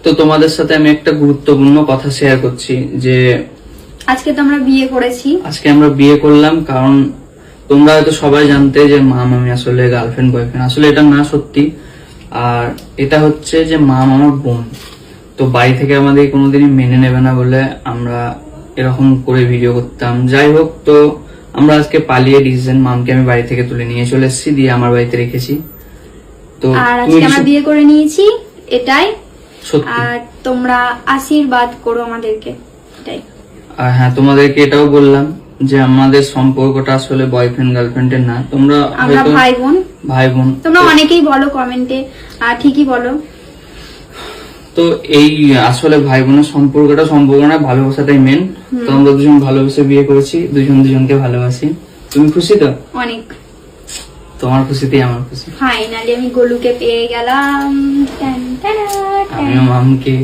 তো তোমাদের সাথে আমি একটা গুরুত্বপূর্ণ কথা শেয়ার করছি যে আজকে তো আমরা বিয়ে করেছি। আজকে আমরা বিয়ে করলাম, কারণ তোমরা হয়তো সবাই জানতে যে মামি আসলে গার্লফ্রেন্ড বয়ফ্রেন্ড, আসলে এটা না সত্যি। আর এটা হচ্ছে যে আমার বোন, তো বাড়ি থেকে আমাদের কোনোদিনই মেনে নেবে না বলে আমরা এরকম করে ভিডিও করতাম। যাই হোক, তো আমরা আজকে পালিয়ে ডিসিশন মামকে আমি বাড়ি থেকে তুলে নিয়ে চলে এসেছি, দিয়ে আমার বাড়িতে রেখেছি। তো আর তুমি আজকে আমরা বিয়ে করে নিয়েছি, এটাই। সত্যি। আর তোমরা আশীর্বাদ করো আমাদেরকে, এটাই। আর হ্যাঁ, তোমাদেরকে এটাও বললাম যে আমাদের সম্পর্কটা আসলে বয়ফ্রেন্ড গার্লফ্রেন্ডের না, তোমরা আমরা হয়তো ভাই বোন। ভাই বোন তোমরা অনেকেই বলো কমেন্টে, আর ঠিকই বলো। তো এই আসলে ভাই বোনের সম্পর্কটা সম্পর্ক না, ভালোবাসাটাই মেন। তো আমরা দুজন ভালোবেসে বিয়ে করেছি, দুজন দুজনকে ভালোবাসি। তুমি খুশি তো? অনেক। তোমার খুশিতেই আমার খুশি। ফাইনালি আমি গোলুকে পেয়ে গেলাম। টান টানা টান। আমিও মামকে।